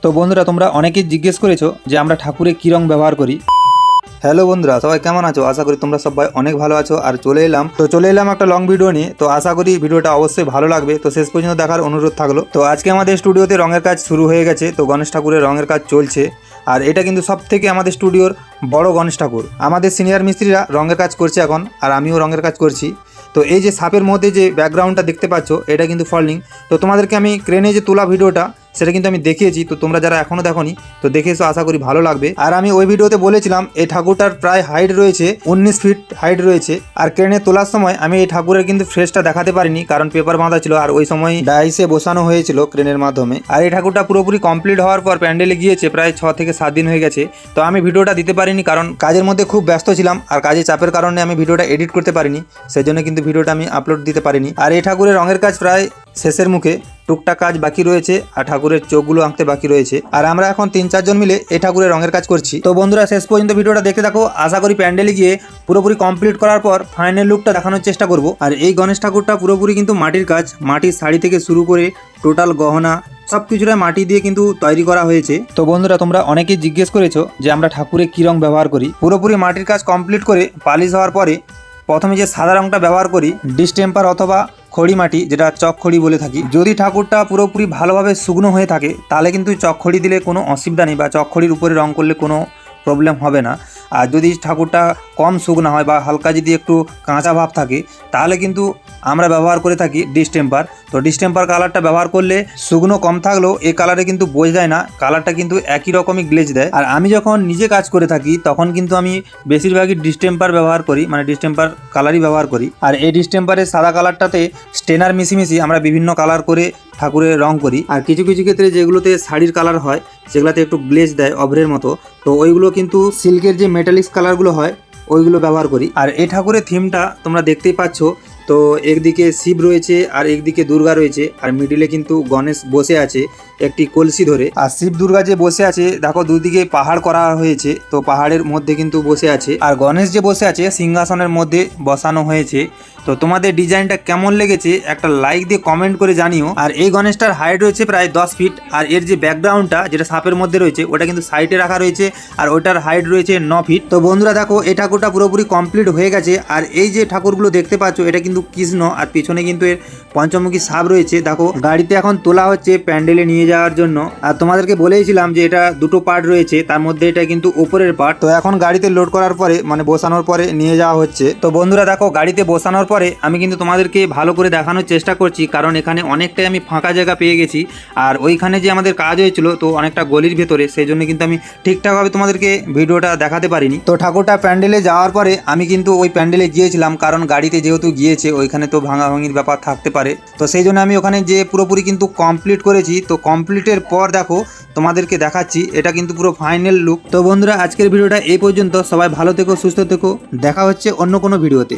তো বন্ধুরা তোমরা অনেকেই জিজ্ঞেস করেছো যে আমরা ঠাকুরে কী রং ব্যবহার করি। হ্যালো বন্ধুরা, সবাই কেমন আছো? আশা করি তোমরা সবাই অনেক ভালো আছো। আর চলে এলাম একটা লং ভিডিও নিয়ে। তো আশা করি ভিডিওটা অবশ্যই ভালো লাগবে, তো শেষ পর্যন্ত দেখার অনুরোধ থাকলো। তো আজকে আমাদের স্টুডিওতে রঙের কাজ শুরু হয়ে গেছে। তো গণেশ ঠাকুরের রঙের কাজ চলছে, আর এটা কিন্তু সব থেকে আমাদের স্টুডিওর বড় গণেশ ঠাকুর। আমাদের সিনিয়র মিস্ত্রিরা রঙের কাজ করছে এখন, আর আমিও রঙের কাজ করছি। তো এই যে সাপের মধ্যে যে ব্যাকগ্রাউন্ডটা দেখতে পাচ্ছ, এটা কিন্তু ফলনিং। তো তোমাদেরকে আমি ক্রেনে যে তোলা ভিডিওটা সেটা কিন্তু আমি দেখিয়েছি। তো তোমরা যারা এখনও দেখোনি তো দেখে এসো, আশা করি ভালো লাগবে। আর আমি ওই ভিডিওতে বলেছিলাম এই ঠাকুরটার প্রায় হাইট রয়েছে 19 ফিট হাইট রয়েছে। আর ক্রেনে তোলার সময় আমি এই ঠাকুরের কিন্তু ফ্রেশটা দেখাতে পারিনি, কারণ পেপার বাঁধা ছিল, আর ওই সময় ডাইসে বসানো হয়েছিল ক্রেনের মাধ্যমে। আর এই ঠাকুরটা পুরোপুরি কমপ্লিট হওয়ার পর প্যান্ডেলে গিয়েছে প্রায় 6 থেকে 7 দিন হয়ে গেছে। তো আমি ভিডিওটা দিতে পারিনি, কারণ কাজের মধ্যে খুব ব্যস্ত ছিলাম, আর কাজের চাপের কারণে আমি ভিডিওটা এডিট করতে পারিনি, সেই জন্য কিন্তু ভিডিওটা আমি আপলোড দিতে পারিনি। আর এই ঠাকুরের রঙের কাজ প্রায় শেষের মুখে, টুকটাক কাজ বাকি রয়েছে, আর ঠাকুরের চোখগুলো আঁকতে বাকি রয়েছে। আর আমরা এখন 3-4 জন মিলে এই ঠাকুরের রঙের কাজ করছি। তো বন্ধুরা শেষ পর্যন্ত ভিডিওটা দেখতে থাকো। আশা করি প্যান্ডেলে গিয়ে পুরোপুরি কমপ্লিট করার পর ফাইনাল লুকটা দেখানোর চেষ্টা করব। আর এই গণেশ ঠাকুরটা পুরোপুরি কিন্তু মাটির কাজ, মাটির শাড়ি থেকে শুরু করে টোটাল গহনা সব কিছুটা মাটি দিয়ে কিন্তু তৈরি করা হয়েছে। তো বন্ধুরা তোমরা অনেকেই জিজ্ঞেস করেছো যে আমরা ঠাকুরে কী রং ব্যবহার করি। পুরোপুরি মাটির কাজ কমপ্লিট করে পালিশ হওয়ার পরে প্রথমে যে সাদা রংটা ব্যবহার করি ডিস্টেম্পার অথবা খড়ি মাটি, যেটা চক খড়ি বলে থাকি। যদি ঠাকুরটা পুরোপুরি ভালোভাবে শুকনো হয়ে থাকে তাহলে কিন্তু চক খড়ি দিলে কোনো অসুবিধা নেই, বা চক খড়ির উপরে রং করলে কোনো প্রবলেম হবে না। আর যদি ঠাকুরটা কম শুকনো হয় বা হালকা যদি একটু কাঁচা ভাব থাকে তাহলে কিন্তু আমরা ব্যবহার করে থাকি ডিস্টেম্পার। তো ডিস্টেম্পার কালারটা ব্যবহার করলে শুকনো কম থাকলেও এই কালারে কিন্তু বোঝা যায় না, কালারটা কিন্তু একই রকমই গ্লেজ দেয়। আর আমি যখন নিজে কাজ করে থাকি তখন কিন্তু আমি বেশিরভাগই ডিস্টেম্পার ব্যবহার করি, মানে ডিস্টেম্পার কালারই ব্যবহার করি। আর এই ডিস্টেম্পারের সাদা কালারটাতে স্টেনার মিশিয়ে আমরা বিভিন্ন কালার করে ঠাকুরের রং করি। আর কিছু কিছু ক্ষেত্রে যেগুলোতে শাড়ির কালার হয় সেগুলোতে একটু গ্লেজ দেয় অভ্রের মতো, তো ওইগুলো কিন্তু সিল্কের যে মেটালিক্স কালারগুলো হয় ওইগুলো ব্যবহার করি। আর এই ঠাকুরের থিমটা তোমরা দেখতেই পাচ্ছ। তো একদিকে শিব রয়েছে আর একদিকে দুর্গা রয়েছে, আর মিডিলে কিন্তু গণেশ বসে আছে একটি কলসি ধরে। আর শিব দুর্গা যে বসে আছে দেখো দুদিকে পাহাড় করা হয়েছে, তো পাহাড়ের মধ্যে কিন্তু বসে আছে। আর গণেশ যে বসে আছে সিংহাসনের মধ্যে বসানো হয়েছে। তো তোমাদের ডিজাইনটা কেমন লেগেছে একটা লাইক দিয়ে কমেন্ট করে জানিও। আর এই গণেশটার হাইট রয়েছে প্রায় 10 ফিট, আর এর যে ব্যাকগ্রাউন্ডটা যেটা সাপের মধ্যে রয়েছে ওটা কিন্তু সাইডে রাখা রয়েছে, আর ওটার হাইট রয়েছে 9 ফিট। তো বন্ধুরা দেখো এই ঠাকুরটা পুরোপুরি কমপ্লিট হয়ে গেছে। আর এই যে ঠাকুরগুলো দেখতে পাচ্ছ এটা কিন্তু কৃষ্ণ, আর পিছনে কিন্তু এর পঞ্চমুখী সাপ রয়েছে। দেখো গাড়িতে এখন তোলা হচ্ছে প্যান্ডেলে নিয়ে যাওয়ার জন্য। আর তোমাদেরকে বলেইছিলাম যে এটা দুটো পার্ট রয়েছে, তার মধ্যে এটা কিন্তু উপরের পার্ট। তো এখন গাড়িতে লোড করার পরে মানে বসানোর পরে নিয়ে যাওয়া হচ্ছে। তো বন্ধুরা দেখো গাড়িতে বসানোর পরে আমি কিন্তু তোমাদেরকে ভালো করে দেখানোর চেষ্টা করছি, কারণ এখানে অনেকটাই আমি ফাঁকা জায়গা পেয়ে গেছি। আর ওইখানে যে আমাদের কাজ হয়েছিল তো অনেকটা গলির ভেতরে, সেই জন্য কিন্তু আমি ঠিকঠাকভাবে তোমাদেরকে ভিডিওটা দেখাতে পারিনি। তো ঠাকুরটা প্যান্ডেলে যাওয়ার পরে আমি কিন্তু ওই প্যান্ডেলে গিয়েছিলাম, কারণ গাড়িতে যেহেতু গিয়েছে ওইখানে তো ভাঙাভাঙির ব্যাপার থাকতে পারে। তো সেই জন্য আমি ওখানে যে পুরোপুরি কিন্তু কমপ্লিট করেছি। তো কমপ্লিটের পর দেখো তোমাদেরকে দেখাচ্ছি, এটা কিন্তু পুরো ফাইনাল লুক। তো বন্ধুরা আজকের ভিডিওটা এই পর্যন্ত। সবাই ভালো থেকো, সুস্থ থেকো, দেখা হচ্ছে অন্য কোনো ভিডিওতে।